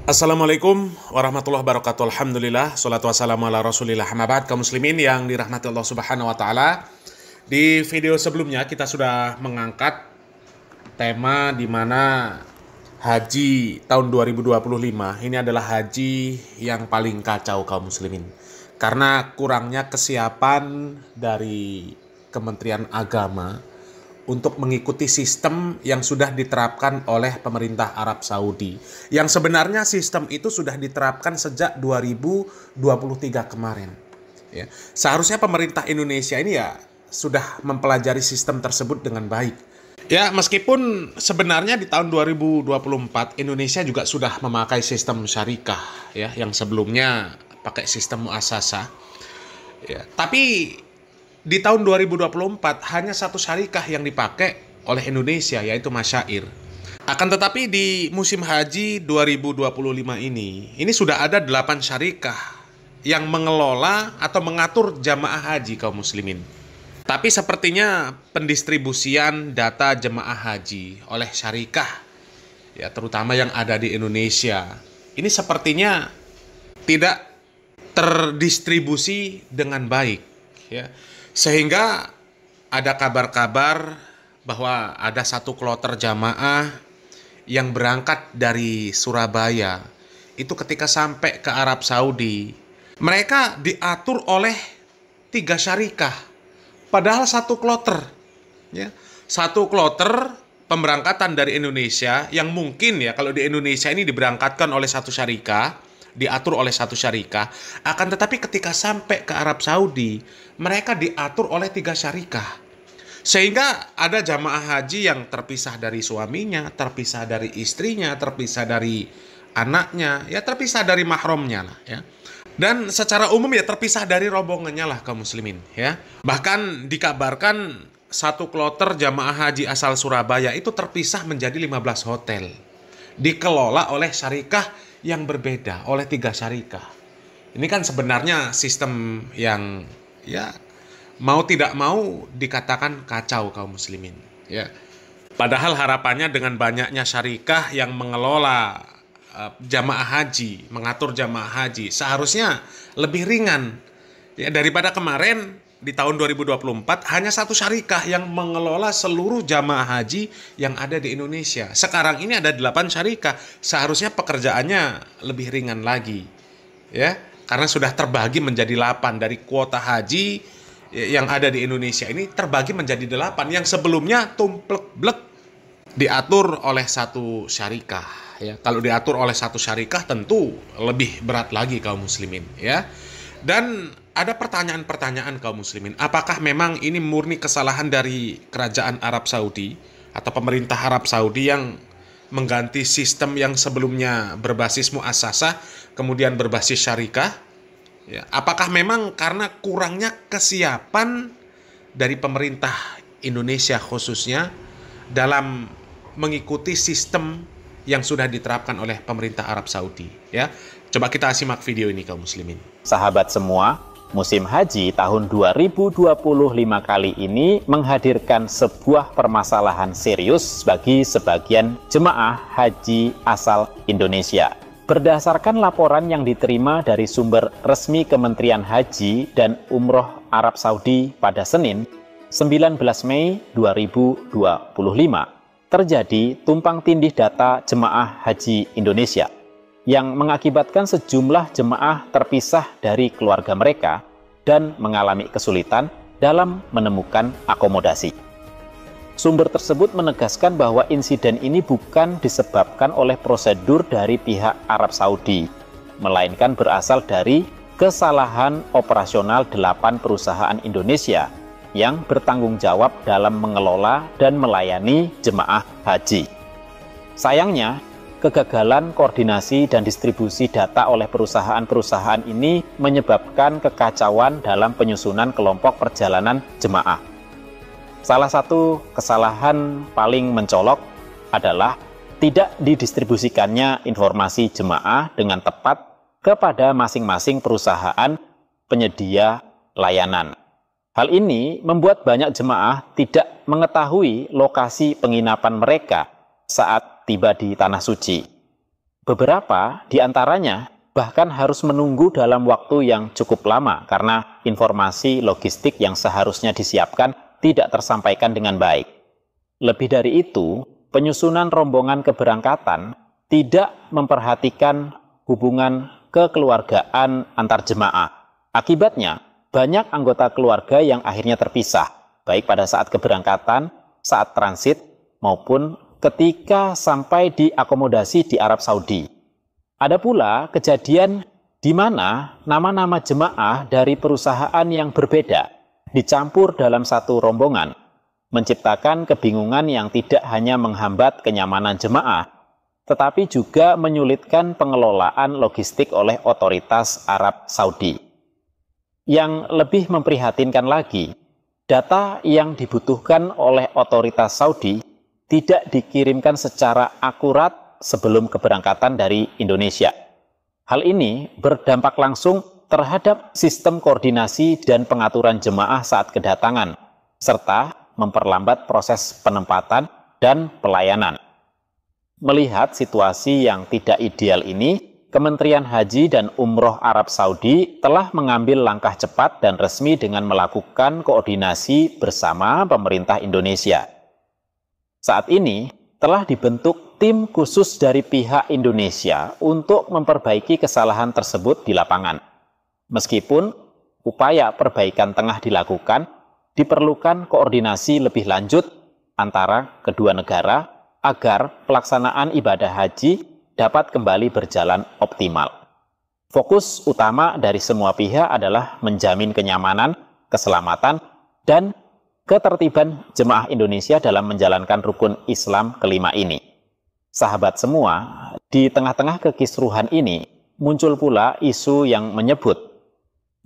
Assalamualaikum warahmatullahi wabarakatuh. Alhamdulillah, salatu wassalamu ala rasulillah. Amma ba'd, kaum muslimin yang dirahmati Allah subhanahu wa ta'ala. Di video sebelumnya kita sudah mengangkat tema di mana haji tahun 2025 ini adalah haji yang paling kacau kaum muslimin. Karena kurangnya kesiapan dari Kementerian Agama untuk mengikuti sistem yang sudah diterapkan oleh pemerintah Arab Saudi. Yang sebenarnya sistem itu sudah diterapkan sejak 2023 kemarin. Ya. Seharusnya pemerintah Indonesia ini ya sudah mempelajari sistem tersebut dengan baik. Ya, meskipun sebenarnya di tahun 2024 Indonesia juga sudah memakai sistem syarikah ya, yang sebelumnya pakai sistem muasasah. Ya, tapi di tahun 2024 hanya satu syarikah yang dipakai oleh Indonesia, yaitu Masyair. Akan tetapi di musim haji 2025 ini sudah ada 8 syarikah yang mengelola atau mengatur jamaah haji kaum muslimin. Tapi sepertinya pendistribusian data jemaah haji oleh syarikah, ya terutama yang ada di Indonesia, ini sepertinya tidak terdistribusi dengan baik, ya. Sehingga ada kabar-kabar bahwa ada satu kloter jamaah yang berangkat dari Surabaya. Itu ketika sampai ke Arab Saudi, mereka diatur oleh 3 syarikah. Padahal satu kloter. Ya. Satu kloter pemberangkatan dari Indonesia yang mungkin ya kalau di Indonesia ini diberangkatkan oleh satu syarikah, diatur oleh satu syarikah, akan tetapi ketika sampai ke Arab Saudi, mereka diatur oleh 3 syarikah. Sehingga ada jamaah haji yang terpisah dari suaminya, terpisah dari istrinya, terpisah dari anaknya, ya terpisah dari mahramnya lah ya. Dan secara umum ya terpisah dari rombongannya lah kaum muslimin ya. Bahkan dikabarkan satu kloter jamaah haji asal Surabaya itu terpisah menjadi 15 hotel. Dikelola oleh syarikah yang berbeda, oleh 3 syarikah. Ini kan sebenarnya sistem yang ya mau tidak mau dikatakan kacau kaum muslimin ya. Padahal harapannya dengan banyaknya syarikah yang mengelola jamaah haji, mengatur jamaah haji, seharusnya lebih ringan ya daripada kemarin. Di tahun 2024 hanya satu syarikah yang mengelola seluruh jamaah haji yang ada di Indonesia. Sekarang ini ada 8 syarikah, seharusnya pekerjaannya lebih ringan lagi ya, karena sudah terbagi menjadi 8 dari kuota haji yang ada di Indonesia ini terbagi menjadi 8 yang sebelumnya tumplek-blek diatur oleh satu syarikah ya. Kalau diatur oleh satu syarikah tentu lebih berat lagi kaum muslimin ya. Dan ada pertanyaan-pertanyaan kaum muslimin, apakah memang ini murni kesalahan dari kerajaan Arab Saudi atau pemerintah Arab Saudi yang mengganti sistem yang sebelumnya berbasis muasasah kemudian berbasis syarikah? Ya, apakah memang karena kurangnya kesiapan dari pemerintah Indonesia khususnya dalam mengikuti sistem yang sudah diterapkan oleh pemerintah Arab Saudi ya? Coba kita simak video ini kaum muslimin. Sahabat semua, musim haji tahun 2025 kali ini menghadirkan sebuah permasalahan serius bagi sebagian jemaah haji asal Indonesia. Berdasarkan laporan yang diterima dari sumber resmi Kementerian Haji dan Umroh Arab Saudi pada Senin, 19 Mei 2025, terjadi tumpang tindih data jemaah haji Indonesia yang mengakibatkan sejumlah jemaah terpisah dari keluarga mereka dan mengalami kesulitan dalam menemukan akomodasi. Sumber tersebut menegaskan bahwa insiden ini bukan disebabkan oleh prosedur dari pihak Arab Saudi, melainkan berasal dari kesalahan operasional 8 perusahaan Indonesia yang bertanggung jawab dalam mengelola dan melayani jemaah haji. Sayangnya, kegagalan koordinasi dan distribusi data oleh perusahaan-perusahaan ini menyebabkan kekacauan dalam penyusunan kelompok perjalanan jemaah. Salah satu kesalahan paling mencolok adalah tidak didistribusikannya informasi jemaah dengan tepat kepada masing-masing perusahaan penyedia layanan. Hal ini membuat banyak jemaah tidak mengetahui lokasi penginapan mereka saat tiba di Tanah Suci. Beberapa di antaranya bahkan harus menunggu dalam waktu yang cukup lama karena informasi logistik yang seharusnya disiapkan tidak tersampaikan dengan baik. Lebih dari itu, penyusunan rombongan keberangkatan tidak memperhatikan hubungan kekeluargaan antar jemaah. Akibatnya, banyak anggota keluarga yang akhirnya terpisah, baik pada saat keberangkatan, saat transit, maupun ketika sampai di akomodasi di Arab Saudi. Ada pula kejadian di mana nama-nama jemaah dari perusahaan yang berbeda dicampur dalam satu rombongan, menciptakan kebingungan yang tidak hanya menghambat kenyamanan jemaah, tetapi juga menyulitkan pengelolaan logistik oleh otoritas Arab Saudi. Yang lebih memprihatinkan lagi, data yang dibutuhkan oleh otoritas Saudi tidak dikirimkan secara akurat sebelum keberangkatan dari Indonesia. Hal ini berdampak langsung terhadap sistem koordinasi dan pengaturan jemaah saat kedatangan, serta memperlambat proses penempatan dan pelayanan. Melihat situasi yang tidak ideal ini, Kementerian Haji dan Umroh Arab Saudi telah mengambil langkah cepat dan resmi dengan melakukan koordinasi bersama pemerintah Indonesia. Saat ini telah dibentuk tim khusus dari pihak Indonesia untuk memperbaiki kesalahan tersebut di lapangan. Meskipun upaya perbaikan tengah dilakukan, diperlukan koordinasi lebih lanjut antara kedua negara agar pelaksanaan ibadah haji dapat kembali berjalan optimal. Fokus utama dari semua pihak adalah menjamin kenyamanan, keselamatan, dan ketertiban jemaah Indonesia dalam menjalankan rukun Islam kelima ini. Sahabat semua, di tengah-tengah kekisruhan ini muncul pula isu yang menyebut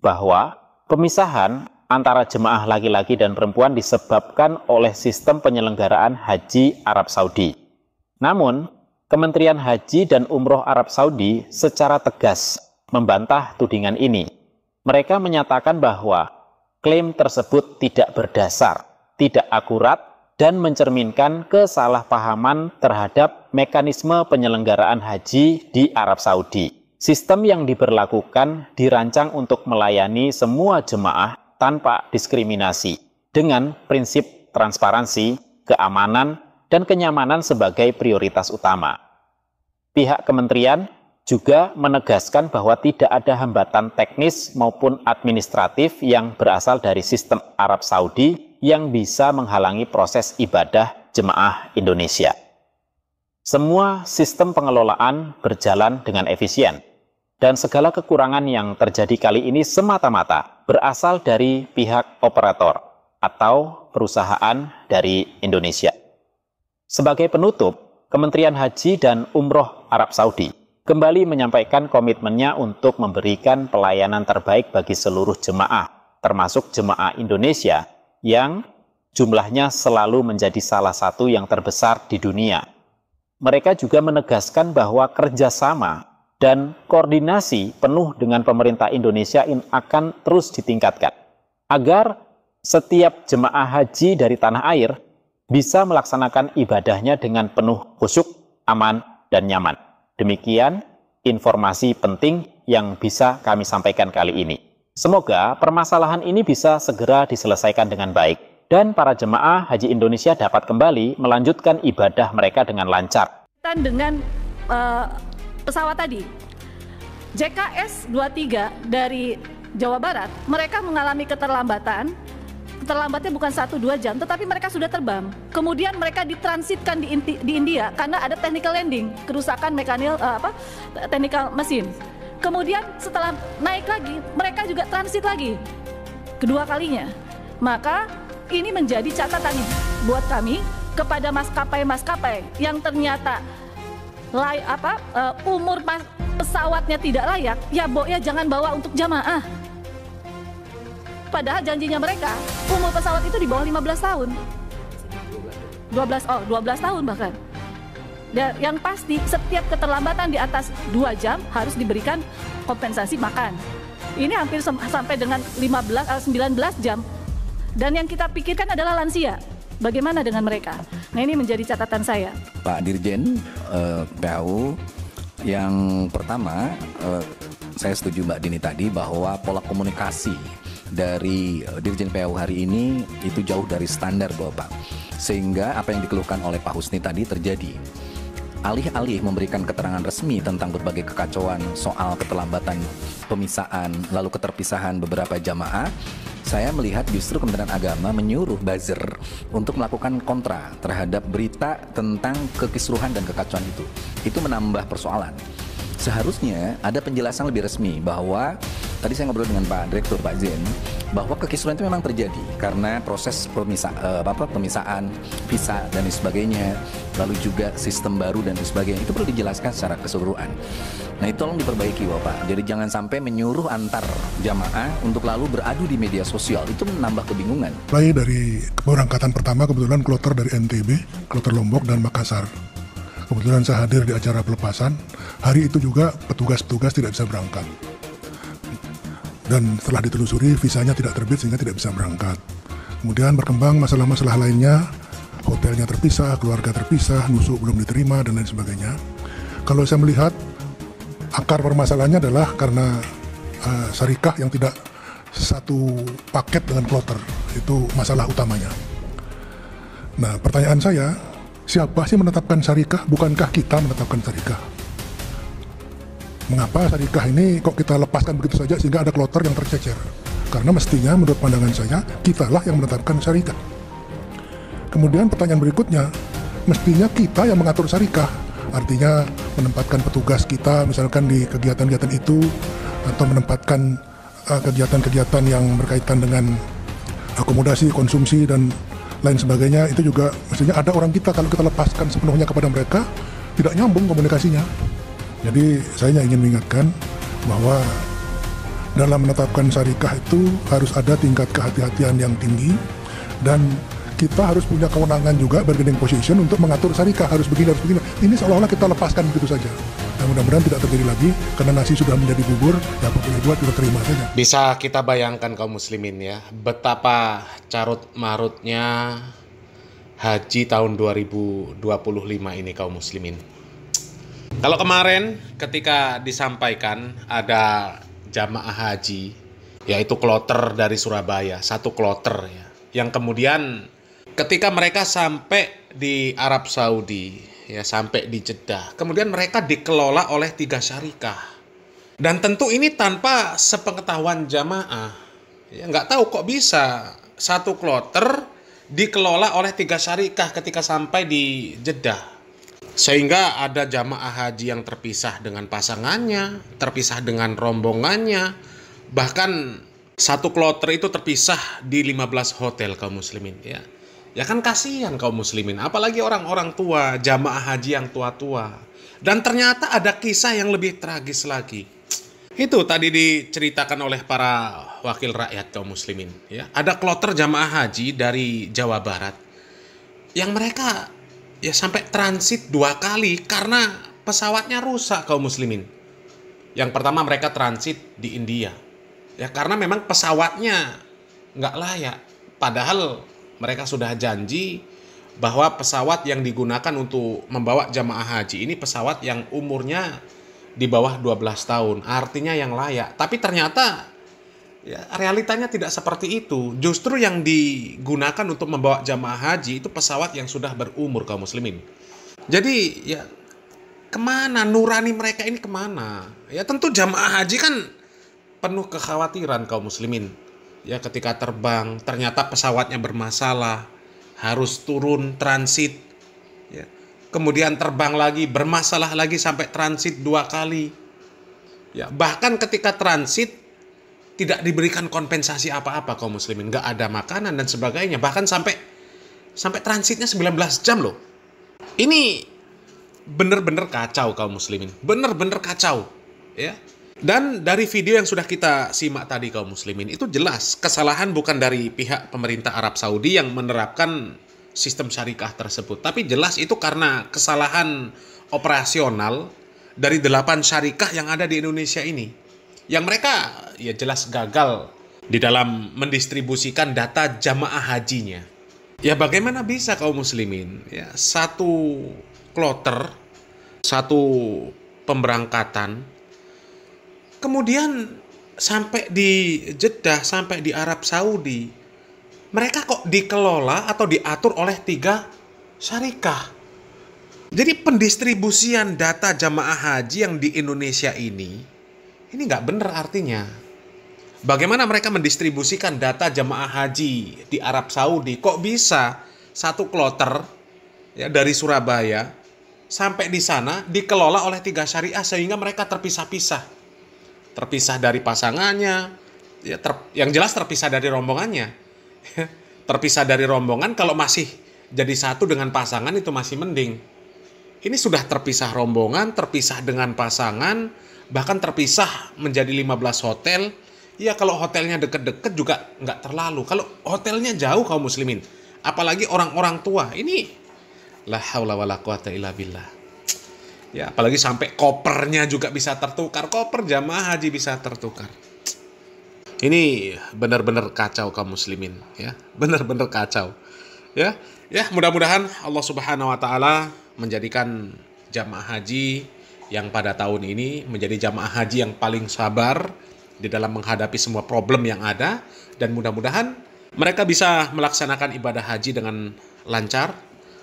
bahwa pemisahan antara jemaah laki-laki dan perempuan disebabkan oleh sistem penyelenggaraan haji Arab Saudi. Namun, Kementerian Haji dan Umroh Arab Saudi secara tegas membantah tudingan ini. Mereka menyatakan bahwa klaim tersebut tidak berdasar, tidak akurat, dan mencerminkan kesalahpahaman terhadap mekanisme penyelenggaraan haji di Arab Saudi. Sistem yang diberlakukan dirancang untuk melayani semua jemaah tanpa diskriminasi, dengan prinsip transparansi, keamanan, dan kenyamanan sebagai prioritas utama. Pihak kementerian juga menegaskan bahwa tidak ada hambatan teknis maupun administratif yang berasal dari sistem Arab Saudi yang bisa menghalangi proses ibadah jemaah Indonesia. Semua sistem pengelolaan berjalan dengan efisien, dan segala kekurangan yang terjadi kali ini semata-mata berasal dari pihak operator atau perusahaan dari Indonesia. Sebagai penutup, Kementerian Haji dan Umroh Arab Saudi kembali menyampaikan komitmennya untuk memberikan pelayanan terbaik bagi seluruh jemaah, termasuk jemaah Indonesia yang jumlahnya selalu menjadi salah satu yang terbesar di dunia. Mereka juga menegaskan bahwa kerjasama dan koordinasi penuh dengan pemerintah Indonesia akan terus ditingkatkan, agar setiap jemaah haji dari tanah air bisa melaksanakan ibadahnya dengan penuh khusyuk, aman, dan nyaman. Demikian informasi penting yang bisa kami sampaikan kali ini. Semoga permasalahan ini bisa segera diselesaikan dengan baik dan para jemaah haji Indonesia dapat kembali melanjutkan ibadah mereka dengan lancar. Dengan pesawat tadi, JKS 23 dari Jawa Barat, mereka mengalami keterlambatan. Terlambatnya bukan 1-2 jam, tetapi mereka sudah terbang. Kemudian mereka ditransitkan di India karena ada technical landing, kerusakan teknikal mesin. Kemudian setelah naik lagi, mereka juga transit lagi kedua kalinya. Maka ini menjadi catatan buat kami kepada maskapai-maskapai yang ternyata umur pesawatnya tidak layak, ya jangan bawa untuk jamaah. Padahal janjinya mereka, umur pesawat itu di bawah 15 tahun. 12 tahun bahkan. Dan yang pasti setiap keterlambatan di atas 2 jam harus diberikan kompensasi makan. Ini hampir sampai dengan 19 jam. Dan yang kita pikirkan adalah lansia. Bagaimana dengan mereka? Nah, ini menjadi catatan saya. Pak Dirjen PAU Yang pertama, saya setuju Mbak Dini tadi bahwa pola komunikasi dari Dirjen PAU hari ini itu jauh dari standar Bapak. Sehingga apa yang dikeluhkan oleh Pak Husni tadi terjadi. Alih-alih memberikan keterangan resmi tentang berbagai kekacauan soal keterlambatan pemisahan, lalu keterpisahan beberapa jamaah, saya melihat justru Kementerian Agama menyuruh buzzer untuk melakukan kontra terhadap berita tentang kekisruhan dan kekacauan itu. Itu menambah persoalan. Seharusnya ada penjelasan lebih resmi bahwa tadi saya ngobrol dengan Pak Direktur, Pak Zen, bahwa kekisruhan itu memang terjadi karena proses pemisahan, visa dan sebagainya, lalu juga sistem baru dan sebagainya, itu perlu dijelaskan secara keseluruhan. Nah itu tolong diperbaiki Bapak, jadi jangan sampai menyuruh antar jamaah untuk lalu beradu di media sosial, itu menambah kebingungan. Mulai dari keberangkatan pertama kebetulan kloter dari NTB, kloter Lombok dan Makassar. Kebetulan saya hadir di acara pelepasan, hari itu juga petugas-petugas tidak bisa berangkat. Dan setelah ditelusuri, visanya tidak terbit sehingga tidak bisa berangkat. Kemudian berkembang masalah-masalah lainnya, hotelnya terpisah, keluarga terpisah, nusuk belum diterima, dan lain sebagainya. Kalau saya melihat, akar permasalahannya adalah karena syarikah yang tidak satu paket dengan kloter, itu masalah utamanya. Nah, pertanyaan saya, siapa sih menetapkan syarikah? Bukankah kita menetapkan syarikah? Mengapa syarikah ini kok kita lepaskan begitu saja sehingga ada kloter yang tercecer? Karena mestinya menurut pandangan saya, kitalah yang menetapkan syarikah. Kemudian pertanyaan berikutnya, mestinya kita yang mengatur syarikah. Artinya menempatkan petugas kita misalkan di kegiatan-kegiatan itu, atau menempatkan kegiatan-kegiatan yang berkaitan dengan akomodasi, konsumsi, dan lain sebagainya. Itu juga mestinya ada orang kita. Kalau kita lepaskan sepenuhnya kepada mereka, tidak nyambung komunikasinya. Jadi saya ingin mengingatkan bahwa dalam menetapkan syarikah itu harus ada tingkat kehati-hatian yang tinggi, dan kita harus punya kewenangan juga bargaining position untuk mengatur syarikah, harus begini, harus begini. Ini seolah-olah kita lepaskan begitu saja. Dan mudah-mudahan tidak terjadi lagi, karena nasi sudah menjadi bubur, ya apa boleh buat, kita terima saja. Bisa kita bayangkan kaum muslimin ya, betapa carut marutnya haji tahun 2025 ini kaum muslimin. Kalau kemarin ketika disampaikan ada jamaah haji, yaitu kloter dari Surabaya, satu kloter ya, yang kemudian ketika mereka sampai di Arab Saudi, ya sampai di Jeddah, kemudian mereka dikelola oleh 3 syarikah. Dan tentu ini tanpa sepengetahuan jamaah. Ya, nggak tahu kok bisa satu kloter dikelola oleh 3 syarikah ketika sampai di Jeddah. Sehingga ada jamaah haji yang terpisah dengan pasangannya, terpisah dengan rombongannya, bahkan satu kloter itu terpisah di 15 hotel kaum muslimin ya. Ya kan kasihan kaum muslimin, apalagi orang-orang tua, jamaah haji yang tua-tua. Dan ternyata ada kisah yang lebih tragis lagi. Itu tadi diceritakan oleh para wakil rakyat kaum muslimin ya. Ada kloter jamaah haji dari Jawa Barat yang mereka ya sampai transit 2 kali karena pesawatnya rusak kaum muslimin. Yang pertama mereka transit di India. Ya karena memang pesawatnya nggak layak. Padahal mereka sudah janji bahwa pesawat yang digunakan untuk membawa jamaah haji ini pesawat yang umurnya di bawah 12 tahun. Artinya yang layak. Tapi ternyata ya, realitanya tidak seperti itu. Justru yang digunakan untuk membawa jamaah haji itu pesawat yang sudah berumur kaum muslimin. Jadi ya kemana nurani mereka ini kemana? Ya tentu jamaah haji kan penuh kekhawatiran kaum muslimin. Ya ketika terbang ternyata pesawatnya bermasalah, harus turun transit. Ya. Kemudian terbang lagi bermasalah lagi sampai transit 2 kali. Ya bahkan ketika transit tidak diberikan kompensasi apa-apa kaum muslimin, nggak ada makanan dan sebagainya, bahkan sampai transitnya 19 jam loh. Ini bener-bener kacau kaum muslimin, bener-bener kacau ya. Dan dari video yang sudah kita simak tadi kaum muslimin itu jelas kesalahan bukan dari pihak pemerintah Arab Saudi yang menerapkan sistem syarikah tersebut, tapi jelas itu karena kesalahan operasional dari 8 syarikah yang ada di Indonesia ini. Yang mereka ya jelas gagal di dalam mendistribusikan data jamaah hajinya. Ya bagaimana bisa kaum muslimin ya satu kloter, satu pemberangkatan, kemudian sampai di Jeddah, sampai di Arab Saudi, mereka kok dikelola atau diatur oleh 3 syarikah. Jadi pendistribusian data jamaah haji yang di Indonesia ini nggak benar artinya. Bagaimana mereka mendistribusikan data jamaah haji di Arab Saudi? Kok bisa satu kloter ya dari Surabaya sampai di sana dikelola oleh 3 syariah sehingga mereka terpisah-pisah. Terpisah dari pasangannya, ya yang jelas terpisah dari rombongannya. Terpisah dari rombongan, kalau masih jadi satu dengan pasangan itu masih mending. Ini sudah terpisah rombongan, terpisah dengan pasangan, bahkan terpisah menjadi 15 hotel. Ya kalau hotelnya deket-deket juga nggak terlalu. Kalau hotelnya jauh kaum muslimin, apalagi orang-orang tua, ini la haula wala quwata illa billah. Ya apalagi sampai kopernya juga bisa tertukar, koper jamaah haji bisa tertukar. Ini benar-benar kacau kaum muslimin, ya, benar-benar kacau. Ya mudah-mudahan Allah Subhanahu wa taala menjadikan jamaah haji yang pada tahun ini menjadi jamaah haji yang paling sabar di dalam menghadapi semua problem yang ada, dan mudah-mudahan mereka bisa melaksanakan ibadah haji dengan lancar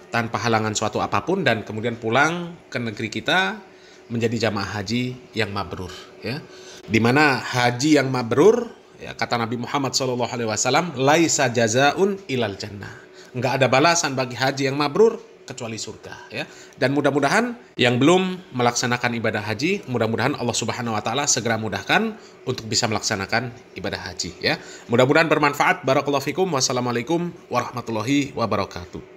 tanpa halangan suatu apapun, dan kemudian pulang ke negeri kita menjadi jamaah haji yang mabrur, ya. Di mana haji yang mabrur, ya, kata Nabi Muhammad SAW, laisa jazaun ilal jannah. Enggak ada balasan bagi haji yang mabrur kecuali surga, ya. Dan mudah-mudahan yang belum melaksanakan ibadah haji, mudah-mudahan Allah Subhanahu wa taala segera mudahkan untuk bisa melaksanakan ibadah haji, ya. Mudah-mudahan bermanfaat. Barakallahu fikum. Wassalamualaikum warahmatullahi wabarakatuh.